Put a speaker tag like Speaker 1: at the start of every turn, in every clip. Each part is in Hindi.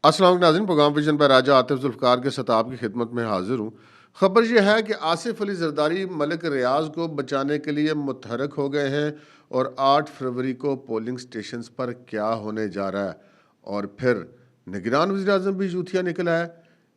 Speaker 1: अस्सलाम वालेकुम नाज़रीन, प्रोग्राम विजन पर राजा आतिफ जुल्फ़िकार के साथ आपकी खिदमत में हाजिर हूँ। खबर यह है कि आसिफ अली जरदारी मलिक रियाज को बचाने के लिए मुतहरक हो गए हैं और 8 फरवरी को पोलिंग स्टेशंस पर क्या होने जा रहा है। और फिर निगरान वज़ीर आज़म भी जूथिया निकला है।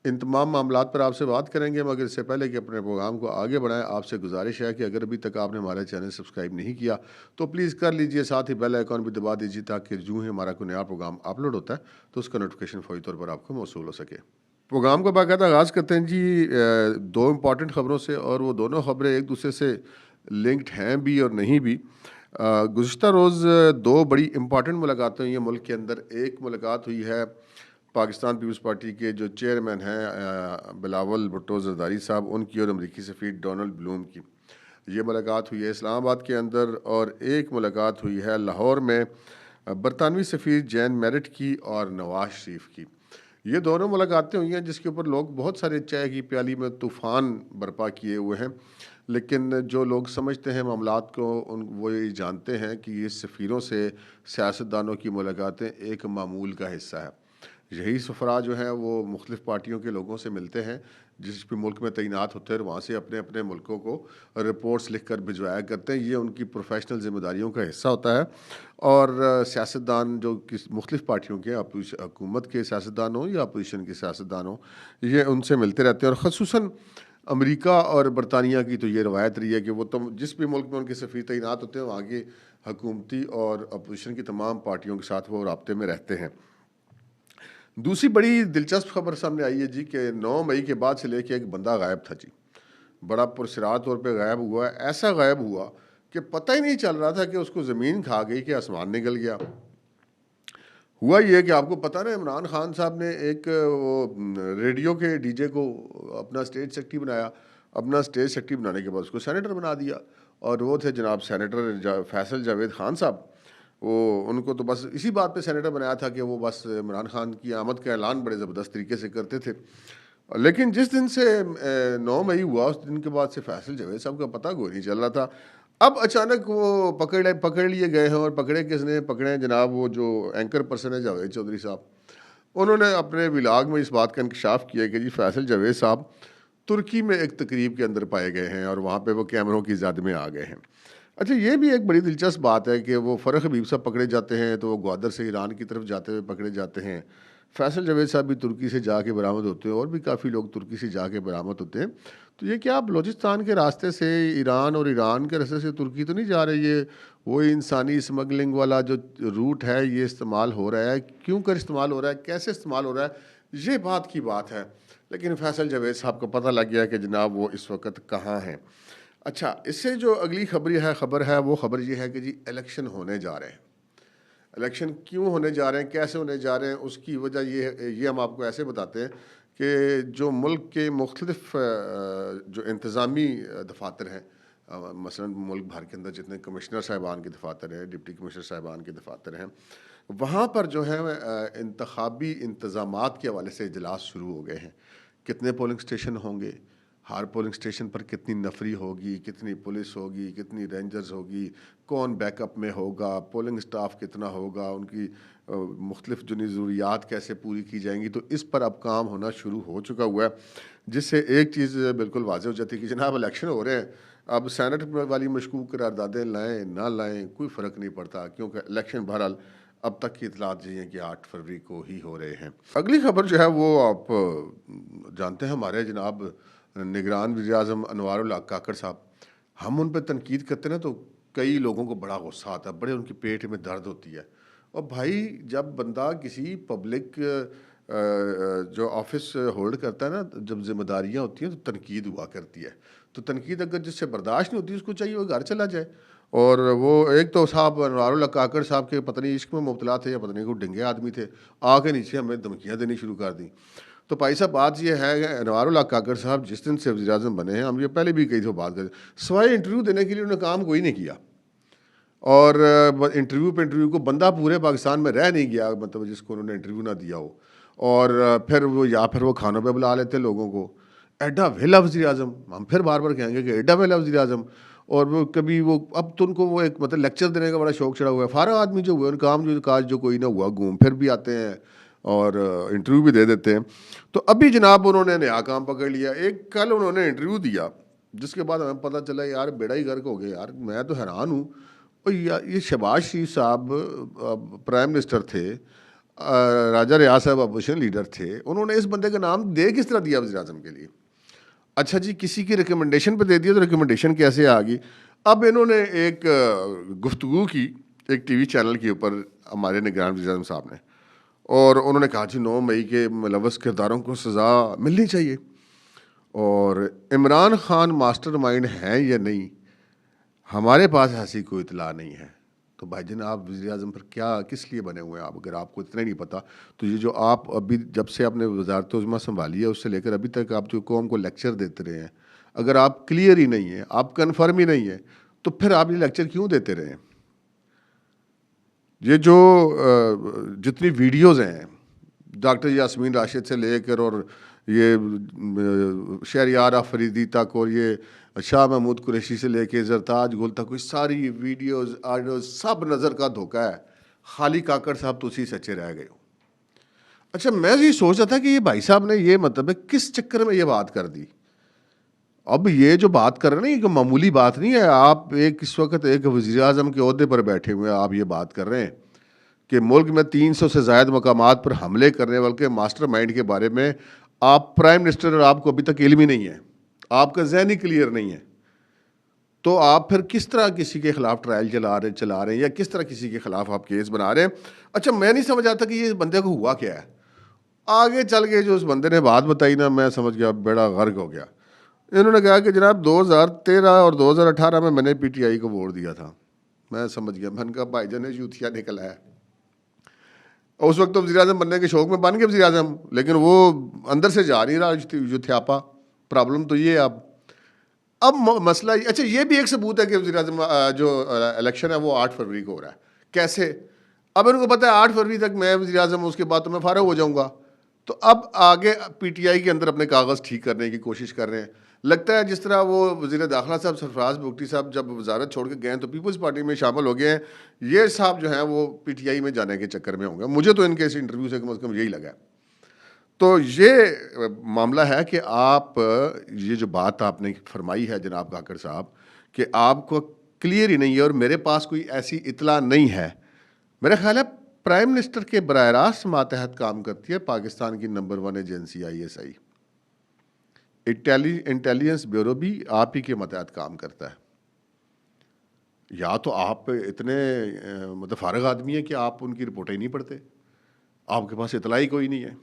Speaker 1: इन तमाम मामलात पर आपसे बात करेंगे, मगर इससे पहले कि अपने प्रोग्राम को आगे बढ़ाएं, आपसे गुजारिश है कि अगर अभी तक आपने हमारा चैनल सब्सक्राइब नहीं किया तो प्लीज़ कर लीजिए, साथ ही बेल आइकॉन भी दबा दीजिए ताकि यूँ ही हमारा कोई नया प्रोग्राम अपलोड होता है तो उसका नोटिफिकेशन फौरी तौर पर आपको मौसूल हो सके। प्रोग्राम का बाकायदा आगाज़ करते हैं जी दो इम्पॉर्टेंट ख़बरों से, और वो दोनों ख़बरें एक दूसरे से लिंक्ड हैं भी और नहीं भी। गुज़िश्ता रोज़ दो बड़ी इम्पॉर्टेंट मुलाकातें हुई हैं मुल्क के अंदर। एक मुलाकात हुई है पाकिस्तान पीपल्स पार्टी के जो चेयरमैन हैं बिलावल भुट्टो जरदारी साहब, उनकी और अमरीकी सफ़ीर डोनाल्ड ब्लूम की। ये मुलाकात हुई है इस्लामाबाद के अंदर। और एक मुलाकात हुई है लाहौर में बरतानवी सफ़ीर जैन मेरिट की और नवाज शरीफ की। ये दोनों मुलाकातें हुई हैं जिसके ऊपर लोग बहुत सारे चाय की प्याली में तूफ़ान बर्पा किए हुए हैं, लेकिन जो लोग समझते हैं मामलात को वो ये जानते हैं कि ये सफ़ीरों से सियासतदानों की मुलाकातें एक मामूल का हिस्सा है। यही सफ़रा जो हैं वो मुख्तलिफ़ पार्टियों के लोगों से मिलते हैं, जिस भी मुल्क में तैनात होते हैं, और वहाँ से अपने अपने मुल्कों को रिपोर्ट्स लिख कर भिजवाया करते हैं। ये उनकी प्रोफेशनल ज़िम्मेदारियों का हिस्सा होता है। और सियासतदान जो किस मुख्तलिफ़ पार्टियों के हुकूमत के सियासतदान हों या अपोजिशन के सियासतदान हों, ये उनसे मिलते रहते हैं। और ख़ुसूसन अमेरिका और बरतानिया की तो ये रवायत रही है कि वो तो जिस भी मुल्क में उनके सफ़ीर तैनात होते हैं, वहाँ की हुकूमती और अपोजिशन की तमाम पार्टियों के साथ वो राब्ते में रहते हैं। दूसरी बड़ी दिलचस्प खबर सामने आई है जी कि 9 मई के बाद से लेके एक बंदा गायब था जी। बड़ा पुरस्रार तौर पे गायब हुआ है। ऐसा गायब हुआ कि पता ही नहीं चल रहा था कि उसको ज़मीन खा गई कि आसमान निकल गया। हुआ ये कि आपको पता ना, इमरान खान साहब ने एक रेडियो के डीजे को अपना स्टेज सेक्रेटरी बनाया। अपना स्टेज सेक्रेटरी बनाने के बाद उसको सेनेटर बना दिया। और वो थे जनाब सेनेटर फैसल जावेद खान साहब। वो उनको तो बस इसी बात पे सेनेटर बनाया था कि वो बस इमरान खान की आमद का ऐलान बड़े ज़बरदस्त तरीके से करते थे। लेकिन जिस दिन से 9 मई हुआ, उस दिन के बाद से फैसल जावेद साहब का पता कोई नहीं चल रहा था। अब अचानक वो पकड़ लिए गए हैं। और पकड़े किसने? पकड़े हैं जनाब वो जो एंकर पर्सन है जावेद चौधरी साहब। उन्होंने अपने व्लॉग में इस बात का इंकशाफ किया कि जी फैसल जावेद साहब तुर्की में एक तकरीब के अंदर पाए गए हैं और वहाँ पे वो कैमरों की ज़द में आ गए हैं। अच्छा, ये भी एक बड़ी दिलचस्प बात है कि वो फ़रख हबीब साहब पकड़े जाते हैं तो वो ग्वादर से ईरान की तरफ जाते हुए पकड़े जाते हैं। फैसल जावेद साहब भी तुर्की से जाके बरामद होते हैं, और भी काफ़ी लोग तुर्की से जाके बरामद होते हैं। तो ये क्या बलूचिस्तान के रास्ते से ईरान और ईरान के रास्ते से तुर्की तो नहीं जा रही? ये वही इंसानी स्मगलिंग वाला जो रूट है ये इस्तेमाल हो रहा है? क्यों कर इस्तेमाल हो रहा है? कैसे इस्तेमाल हो रहा है? ये बात की बात है। लेकिन फैसल जावेद साहब को पता लग गया कि जनाब वो इस वक्त कहाँ हैं। अच्छा, इससे जो अगली खबर है वो खबर ये है कि जी इलेक्शन होने जा रहे हैं। इलेक्शन क्यों होने जा रहे हैं, कैसे होने जा रहे हैं, उसकी वजह ये हम आपको ऐसे बताते हैं कि जो मुल्क के मुख्तलिफ जो इंतज़ामी दफातर हैं, मसलन मुल्क भर के अंदर जितने कमिश्नर साहिबान के दफातर हैं, डिप्टी कमिश्नर साहिबान के दफातर हैं, वहाँ पर जो है इंतखाबी इंतज़ामात के हवाले से इजलास शुरू हो गए हैं। कितने पोलिंग स्टेशन होंगे, हर पोलिंग स्टेशन पर कितनी नफरी होगी, कितनी पुलिस होगी, कितनी रेंजर्स होगी, कौन बैकअप में होगा, पोलिंग स्टाफ कितना होगा, उनकी मुख्तलिफ जो ज़रूरियात कैसे पूरी की जाएंगी। तो इस पर अब काम होना शुरू हो चुका हुआ है, जिससे एक चीज़ बिल्कुल वाज़ेह हो जाती है कि जनाब इलेक्शन हो रहे हैं। अब सैनेट वाली मशकूक करारदादें लाएँ ना लाएँ कोई फ़र्क नहीं पड़ता, क्योंकि इलेक्शन बहरहाल अब तक की इतलात ये हैं कि 8 फरवरी को ही हो रहे हैं। अगली खबर जो है वो आप जानते हैं, हमारे जनाब निगरान वज़ीर आज़म अनवारुल हक काकड़ साहब, हम उन पे तनकीद करते हैं ना तो कई लोगों को बड़ा गुस्सा आता है, बड़े उनके पेट में दर्द होती है। और भाई, जब बंदा किसी पब्लिक जो ऑफिस होल्ड करता है ना, जब जिम्मेदारियां होती हैं तो तनकीद हुआ करती है। तो तनकीद अगर जिससे बर्दाश्त नहीं होती, उसको चाहिए वो घर चला जाए। और वो एक तो साहब अनवारुल हक काकड़ साहब के पता नहीं इश्क में मुबतला थे या पता नहीं कोई ढंगे आदमी थे, आके नीचे हमें धमकियाँ देनी शुरू कर दी। तो भाई साहब, बात ये है कि अनवारुल हक काकड़ साहब जिस दिन से वज़ीर आज़म बने हैं, हम ये पहले भी कई दफ़ा बात करें, सवाए इंटरव्यू देने के लिए उन्होंने काम कोई नहीं किया। और इंटरव्यू पे इंटरव्यू को बंदा पूरे पाकिस्तान में रह नहीं गया, मतलब जिसको उन्होंने इंटरव्यू ना दिया हो। और फिर वो खानों पे बुला लेते लोगों को। एडा वेला वज़ीर आज़म, हम फिर बार बार कहेंगे कि एडा वेला वज़ीर आज़म। और वो कभी वो अब तो उनको वो एक मतलब लेक्चर देने का बड़ा शौक चढ़ा हुआ है। फारा आदमी जो हुए, उनका काम जो काज जो कोई ना हुआ, घूम फिर भी आते हैं। और इंटरव्यू भी दे देते हैं। तो अभी जनाब उन्होंने नया काम पकड़ लिया। एक कल उन्होंने इंटरव्यू दिया जिसके बाद हमें पता चला यार बेड़ा ही गर्क हो गया यार। मैं तो हैरान हूँ। और ये शहबाज शरीफ साहब प्राइम मिनिस्टर थे, राजा रियाज साहब अपोजिशन लीडर थे, उन्होंने इस बंदे का नाम दे किस तरह दिया वज़ीर आज़म के लिए? अच्छा जी, किसी की रिकमेंडेशन पे दे दिया तो रिकमेंडेशन कैसे आ गई? अब इन्होंने एक गुफ्तगू की एक टीवी चैनल के ऊपर हमारे निगरान वज़ीर आज़म साहब ने, और उन्होंने कहा जी 9 मई के मुलव्वस किरदारों को सज़ा मिलनी चाहिए। और इमरान खान मास्टरमाइंड हैं या नहीं, हमारे पास ऐसी कोई इतला नहीं है। तो भाईजान आप वज़ीर आज़म पर क्या किस लिए बने हुए हैं आप? अगर आपको इतना ही नहीं पता तो ये जो आप अभी जब से आपने वज़ारत उज़्मा संभाली है उससे लेकर अभी तक आप जो कौम को लेक्चर देते रहे हैं, अगर आप क्लियर ही नहीं है, आप कन्फर्म ही नहीं है, तो फिर आप ये लेक्चर क्यों देते रहे हैं? ये जो जितनी वीडियोज़ हैं डॉक्टर यास्मीन राशिद से लेकर और ये शहरयार आफरीदी तक और ये शाह महमूद कुरैशी से लेके जरताज गुल तक, कोई सारी वीडियोस ऑडियो सब नज़र का धोखा है। खाली काकड़ साहब तो उसी सच्चे रह गए हो। अच्छा, मैं ये सोच रहा था कि ये भाई साहब ने ये मतलब है किस चक्कर में ये बात कर दी। अब ये जो बात कर रहे हैं ना, ये कोई मामूली बात नहीं है। आप एक इस वक्त एक वज़ीर आज़म के ओहदे पर बैठे हुए हैं, आप ये बात कर रहे हैं कि मुल्क में 300 से ज़ायद मकामात पर हमले करने वाले के मास्टरमाइंड के बारे में आप प्राइम मिनिस्टर और आपको अभी तक इल्म ही नहीं है, आपका जहन ही क्लियर नहीं है। तो आप फिर किस तरह किसी के खिलाफ ट्रायल चला रहे हैं या किस तरह किसी के खिलाफ आप केस बना रहे हैं? अच्छा, मैं नहीं समझ आता कि ये बंदे को हुआ क्या है। आगे चल के जो उस बंदे ने बात बताई ना, मैं समझ गया बेड़ा गर्क हो गया। इन्होंने कहा कि जनाब 2013 और 2018 में मैंने पीटीआई को वोट दिया था। मैं समझ गया, मैंने कहा भाईजान यूथिया निकला है। उस वक्त तो वज़ीर आज़म बनने के शौक में बन गए वज़ीर आज़म, लेकिन वो अंदर से जा नहीं रहा युथ्यापा। प्रॉब्लम तो ये है। अब मसला अच्छा, ये भी एक सबूत है कि वज़ीर आज़म जो इलेक्शन है वो 8 फरवरी को हो रहा है। कैसे? अब इनको पता है 8 फरवरी तक मैं वज़ीर आज़म, उसके बाद तो मैं फारग हो जाऊँगा। तो अब आगे पीटीआई के अंदर अपने कागज़ ठीक करने की कोशिश कर रहे हैं। लगता है जिस तरह वो वज़ीर दाखिला साहब सरफराज बुगटी साहब जब वजारत छोड़ के गए हैं तो पीपल्स पार्टी में शामिल हो गए हैं, ये साहब जो हैं वो पीटीआई में जाने के चक्कर में होंगे। मुझे तो इनके इस इंटरव्यू से कम यही लगा है। तो ये मामला है कि आप ये जो बात आपने फरमाई है जनाब काकड़ साहब कि आपको क्लियर ही नहीं है और मेरे पास कोई ऐसी इतला नहीं है। मेरा ख्याल है प्राइम मिनिस्टर के बराह रास्त मातहत काम करती है पाकिस्तान की number 1 agency ISI। Intelligence bureau भी आप ही के मतहत काम करता है। या तो आप इतने मतलब फारग आदमी है कि आप उनकी रिपोर्टें नहीं पढ़ते, आपके पास इतला ही कोई नहीं है,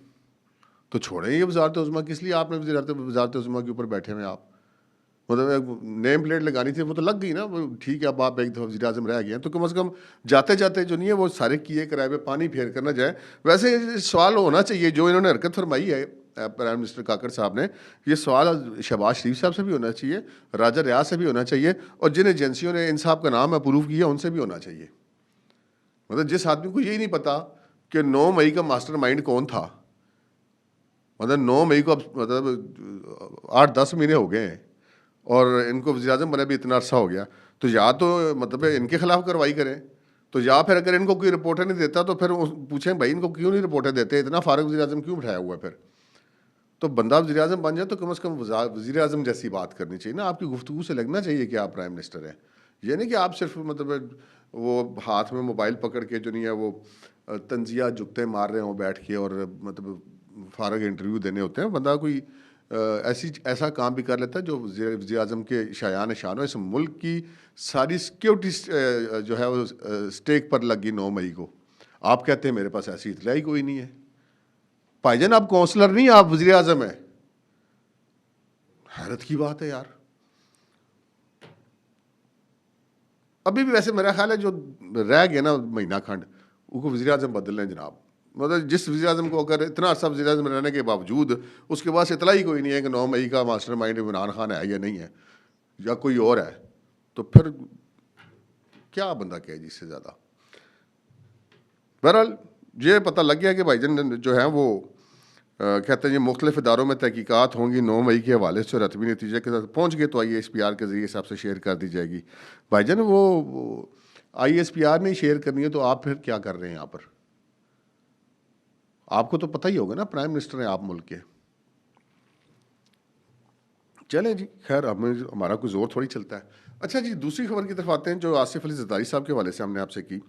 Speaker 1: तो छोड़ें ये वज़ारत उज़्मा। किस लिए आपने वज़ारत उज़्मा के ऊपर बैठे हुए आप? मतलब एक नेम प्लेट लगानी थी, वो तो लग गई ना। वो ठीक है, अब आप एक दफ़ा वज़ीर आज़म रह गए हैं तो कम से कम जाते जाते जो नहीं है वो सारे किए कराए पे पानी फेर कर ना जाए। वैसे ये सवाल होना चाहिए जो इन्होंने हरकत फरमाई है प्राइम मिनिस्टर काकड़ साहब ने, ये सवाल शहबाज शरीफ साहब से भी होना चाहिए, राजा रियाज से भी होना चाहिए, और जिन एजेंसियों ने इन साहब का नाम अप्रूव किया उनसे भी होना चाहिए। मतलब जिस आदमी को यही नहीं पता कि 9 मई का मास्टरमाइंड कौन था, मतलब 9 मई को अब मतलब 8-10 महीने हो गए हैं और इनको वज़ीर आज़म बने भी इतना अरसा हो गया, तो या तो मतलब इनके खिलाफ कार्रवाई करें, तो या फिर अगर इनको कोई रिपोर्टर नहीं देता तो फिर पूछें भाई इनको क्यों नहीं रिपोर्टर देते, इतना फारूक वज़ीर आज़म क्यों बिठाया हुआ है? फिर तो बंदा वज़ीर आज़म बन जाए तो कम से कम वज़ीर आज़म जैसी बात करनी चाहिए ना। आपकी गुफ्तगू से लगना चाहिए कि आप प्राइम मिनिस्टर हैं। ये नहीं कि आप सिर्फ मतलब वो हाथ में मोबाइल पकड़ के जो नहीं है वो तंजिया जुगते मार रहे हों बैठ के और मतलब फारग इंटरव्यू देने होते हैं। बंदा कोई ऐसा काम भी कर लेता है जो वज़ीर आज़म के शायान शान हो। इस मुल्क की सारी सिक्योरिटी जो है वो स्टेक पर लगी 9 मई को। आप कहते हैं मेरे पास ऐसी इतला ही कोई नहीं है। भाईजान आप काउंसलर नहीं, आप वज़ीर आज़म हैं। हैरत की बात है यार। अभी भी वैसे मेरा ख्याल है जो रह गया ना महीना खंड, उनको वज़ीर आज़म बदल लें जनाब। मतलब जिस वज़ीर आज़म को अगर इतना अर्सा वज़ीर आज़म रहने के बावजूद उसके पास इतला ही कोई नहीं है कि 9 मई का मास्टरमाइंड इमरान खान है या नहीं है या कोई और है, तो फिर क्या बंदा कहे जी इससे ज़्यादा। बहरहाल ये पता लग गया कि भाईजान जो है वो कहते हैं ये मुख्तलिफ इदारों में तहकीकात होंगी 9 मई के हवाले से, रतबी नतीजे के साथ पहुँच गए तो ISPR के ज़रिए सबसे शेयर कर दी जाएगी। भाईजान वो ISPR ने शेयर करनी है तो आप फिर क्या कर रहे हैं यहाँ पर? आपको तो पता ही होगा ना, प्राइम मिनिस्टर हैं आप मुल्क के। चलें जी, खैर हमें हमारा कोई ज़ोर थोड़ी चलता है। अच्छा जी, दूसरी खबर की तरफ आते हैं जो आसिफ अली ज़रदारी साहब के हवाले से हमने आपसे की।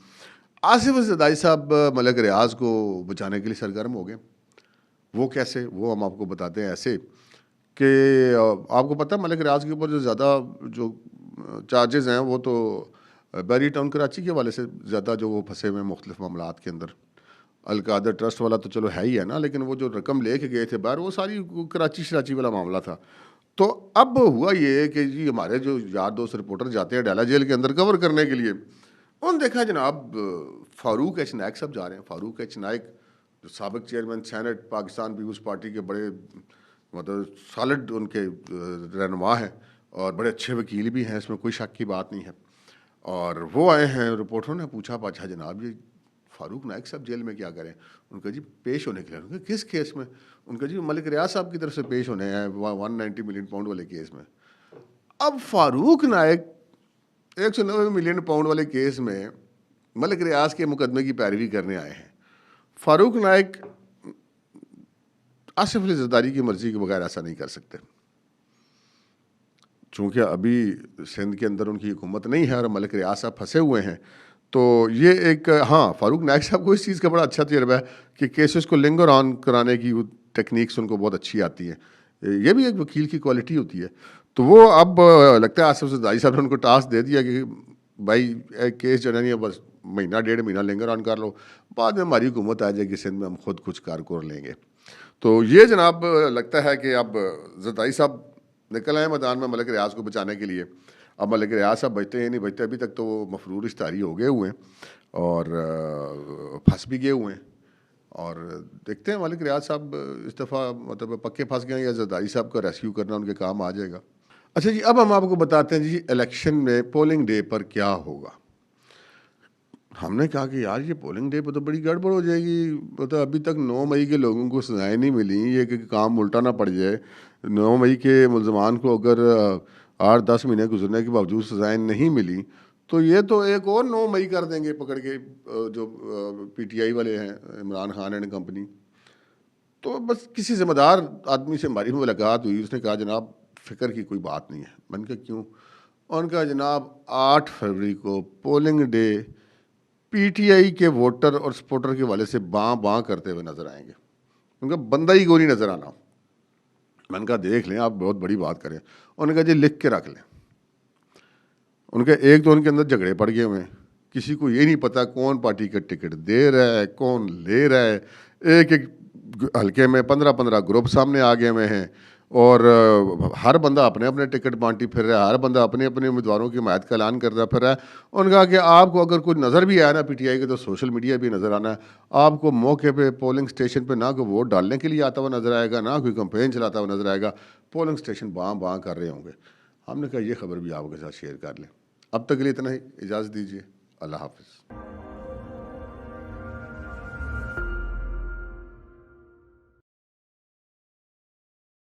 Speaker 1: आसिफ अली ज़रदारी साहब मलक रियाज़ को बचाने के लिए सरगर्म हो गए। वो कैसे? वो हम आपको बताते हैं ऐसे कि आपको पता है मलिक रियाज के ऊपर जो ज़्यादा जो चार्जेस हैं वो तो बैरी टाउन कराची के हवाले से ज़्यादा जो वो फंसे हुए हैं मुख्तलिफ मामलात के अंदर। अलकादर ट्रस्ट वाला तो चलो है ही है ना, लेकिन वो जो रकम लेके गए थे बाहर वो सारी कराची शराची वाला मामला था। तो अब हुआ ये कि जी हमारे जो यार दोस्त रिपोर्टर जाते हैं डाला जेल के अंदर कवर करने के लिए, उन्होंने देखा जनाब फारूक एच नायक साहब जा रहे हैं। फारूक एच नायक जो साबिक चेयरमैन सैनेट पाकिस्तान पीपल्स पार्टी के बड़े मतलब सॉलिड उनके रहनुमा हैं और बड़े अच्छे वकील भी हैं, इसमें कोई शक की बात नहीं है। और वो आए हैं, रिपोर्टरों ने पूछा पाछा जनाब ये फारूक नायक साहब जेल में क्या करें? उनका जी पेश होने के लिए। उनका किस केस में? उनका जी मलिक रियाज साहब की तरफ से पेश होने हैं 190 मिलियन पाउंड वाले केस में। अब फारूक नायक 190 मिलियन पाउंड वाले केस में मलिक रियाज के मुकदमे की पैरवी करने आए हैं। फारूक नायक आसिफ अली ज़रदारी की मर्जी के बगैर ऐसा नहीं कर सकते। चूँकि अभी सिंध के अंदर उनकी हुकूमत नहीं है और मलिक रियाज साहब फंसे हुए हैं, तो ये एक हाँ, फारूक नायक साहब को इस चीज़ का बड़ा अच्छा तजर्बा है कि केसेस को लिंगर ऑन कराने की टेक्निक्स उनको बहुत अच्छी आती हैं। ये भी एक वकील की क्वालिटी होती है। तो वो अब लगता है आसिफ ज़रदारी साहब ने उनको टास्क दे दिया कि भाई एक केस जो है नहीं बस महीना 1.5 महीना लिंगर ऑन कर लो, बाद में हमारी हुकूमत आ जाएगी सिंध में, हम खुद कुछ कारकुर लेंगे। तो ये जनाब लगता है कि अब ज़रदारी साहब निकल आए मैदान में मलिक रियाज को बचाने के लिए। अब मलिक रियाज साहब बचते हैं नहीं बचते, अभी तक तो वो मफरूर इश्तारी हो गए हुए हैं और फंस भी गए हुए हैं। और देखते हैं मलिक रियाज साहब इस दफ़ा मतलब पक्के फंस गए या ज़रदारी साहब का रेस्क्यू करना उनके काम आ जाएगा। अच्छा जी, अब हम आपको बताते हैं जी इलेक्शन में पोलिंग डे पर क्या होगा। हमने कहा कि यार ये पोलिंग डे पे तो बड़ी गड़बड़ हो जाएगी, मतलब अभी तक 9 मई के लोगों को सजाएं नहीं मिली, ये कि काम उल्टा ना पड़ जाए। 9 मई के मुलजमान को अगर 8-10 महीने गुजरने के बावजूद सजाएं नहीं मिली तो ये तो एक और 9 मई कर देंगे पकड़ के जो पीटीआई वाले हैं, इमरान खान एंड कंपनी। तो बस किसी ज़िम्मेदार आदमी से हमारी मुलाकात हुई, उसने कहा जनाब फ़िक्र की कोई बात नहीं है। मैंने कहा क्यों? उनका जनाब 8 फरवरी को पोलिंग डे पीटीआई के वोटर और सपोर्टर के वाले से बाँ बाँ करते हुए नजर आएंगे। उनका बंदा ही कोई नहीं नजर आना। मैंने कहा देख लें, आप बहुत बड़ी बात करें। उन्होंने कहा जी लिख के रख लें। उनके एक तो उनके अंदर झगड़े पड़ गए हुए हैं, किसी को ये नहीं पता कौन पार्टी का टिकट दे रहा है कौन ले रहा है। एक एक हल्के में 15-15 ग्रुप सामने आ गए हुए हैं और हर बंदा अपने अपने टिकट बांटी फिर रहा है, हर बंदा अपने अपने उम्मीदवारों की हिमायत का ऐलान करता फिर रहा है। उन्होंने कहा कि आपको अगर कुछ नज़र भी आया ना पीटीआई के, तो सोशल मीडिया भी नज़र आना है। आपको मौके पे पोलिंग स्टेशन पे ना कोई वोट डालने के लिए आता हुआ नजर आएगा, ना कोई कंपेन चलाता हुआ नजर आएगा, पोलिंग स्टेशन बाँ बाँ कर रहे होंगे। हमने कहा ये खबर भी आपके साथ शेयर कर लें। अब तक के लिए इतना ही, इजाज़त दीजिए, अल्लाह हाफ़िज़।